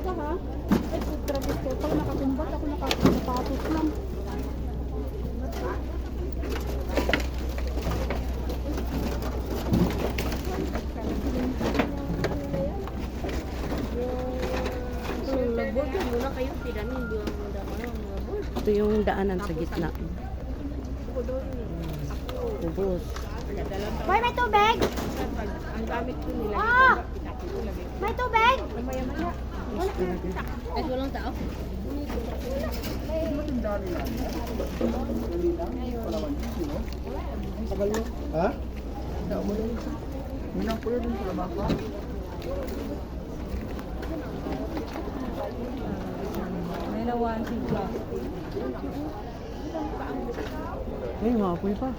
ka ha? Ay, trapos ko. Pag nakakumbat ako nakapatos lang. Muna kayo, tiranin yung Ito yung daanan sa gitna. Ubos. Boy, may tubig? ang gamit ko nila. Ah! May tubig? Kahit walang tao? Ha? Minang po yun sa labaka. May lawan si Eh, mapoy pa.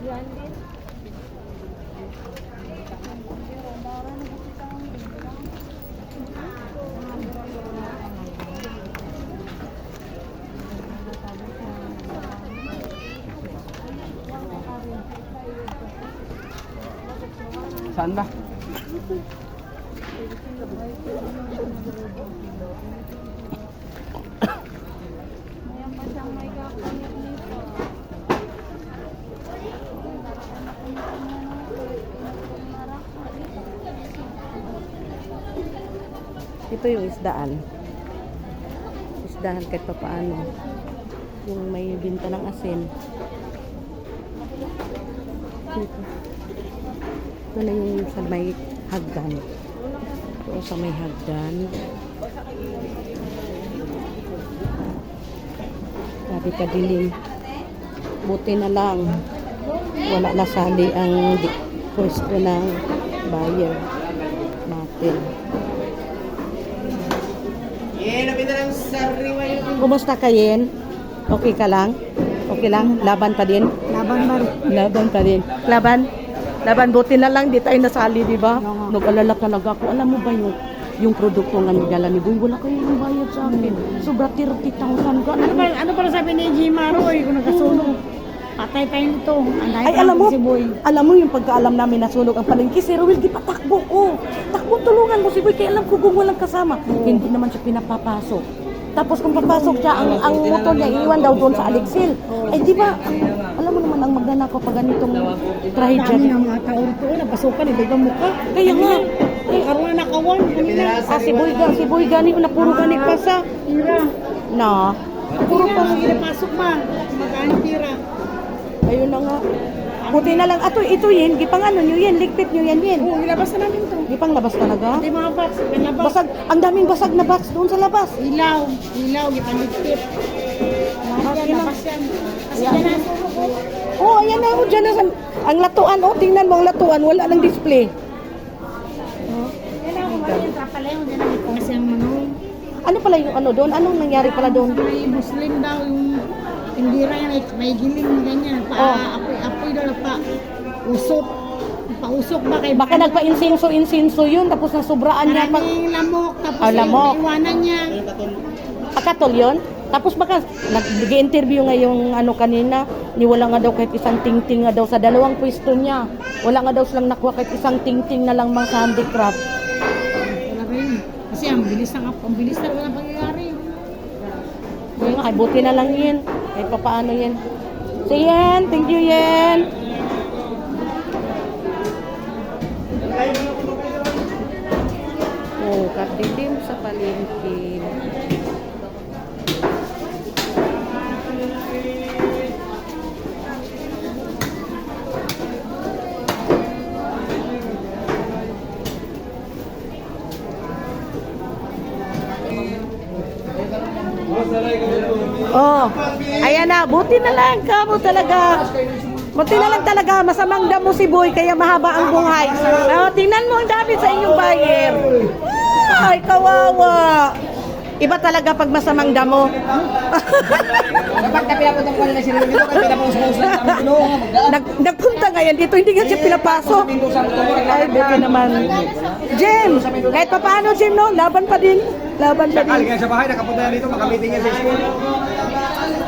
Yan din. Saan ba? Ayan pa siyang may kakanit nito. Ito yung isdaan. Isdaan kahit pa paano. Yung may binta ng asin. Dito. Ito na yung sa may hagdan. Ito sa may hagdan. Sabi ka dilim. Buti na lang. Wala nasali ang pwesto ng buyer natin. Kumusta ka, Yen? Okay ka lang? Okay lang? Laban pa din? Laban ba rin? Laban pa din. Laban? Laban, buti na lang, di tayo nasali, di ba? Nag-alala talaga ako. Alam mo ba yung produkto nga nagdala ni Boy? Wala kayo yung bayad sa akin. Sobra 30,000 ka. Ano para sabi ni Jimaro? Kung nagkasunog. Patay tayo nito. Ay, alam mo, si Boy. alam mo yung pagkaalam namin nasunog ang palengke, si Ruel, di pa takbo ko. Takbo, tulungan mo si Boy, kaya alam ko kung walang kasama. Hindi naman siya pinapapasok. Tapos kung papasok siya, ang motor niya, iiwan daw doon sa Alexil. Eh, di ba, alam mo naman, ang magnanakaw pa ganitong Dami tragedy. ng mga tao rito. Napasukan, ibang mukha. Kaya nga, Karoon na nakawan. si Boy gani, na puro gani pa sa, Tira. na, Puro pa mga ginapasok ma. Magkano tira? ayun na nga. Buti na lang, ito yan, gipang ano nyo yan, ligpit nyo yan. Oo, nilabas na namin to. Gipang labas talaga. Hindi mga box. Nilabas. Basag, ang daming basag na box doon sa labas. Ilaw. Ilaw. Gipanigtip. Nilabas yan. Kasi yan na sunog ko. Oh, ayan na ako dyan. Ang latuan, oh, tingnan mo ang latuan, wala nang display. Yan ako mga yung trapala yung dinamit ko. Kasi ang manong. Ano pala yung ano doon? Anong nangyari pala doon? May Muslim daw yung tindira yan. May giling na ganyan. Apoy daw na pa. Usok. Pausok ba kay Baka nagpa-insinso yun, tapos nasubraan niya. maraming lamok. Tapos lamok. iwanan niya. Akatol yun? Tapos baka nag-interview nga yung ano kanina, ni wala nga daw kahit isang tingting nga daw sa dalawang pwesto niya. Wala nga daw silang nakuha kahit isang tingting na lang mga sa handicraft. Wala rin. Kasi ang bilis na wala pangyayari. Yun nga, ay buti na lang yun. Kahit pa paano yun. So yan, thank you yan. Oh, kadilim sa palengke. Oh, ayan na, buti na lang ka mo talaga. Buti na lang talaga, masamang damo si Boy, kaya mahaba ang buhay. Oh, tingnan mo ang dami sa inyong buyer. Ay, kawawa. Iba talaga pag masamang damo. Dapat na pinapunta ko na sila dito kasi pinapuspusan namin tulungan magdaan. Nagpunta ngayon dito, hindi nga siya pinapasok. Ay, buti naman. Jim, kahit pa paano, Jim, no? Laban pa din. Laban pa din. Kaya sa bahay, nakapunta na dito, makamiting yan sa school.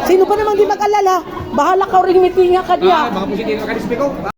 Sino pa namang di mag-alala? Bahala ka rin mitinga ka diya. Mga positibo ka, ko.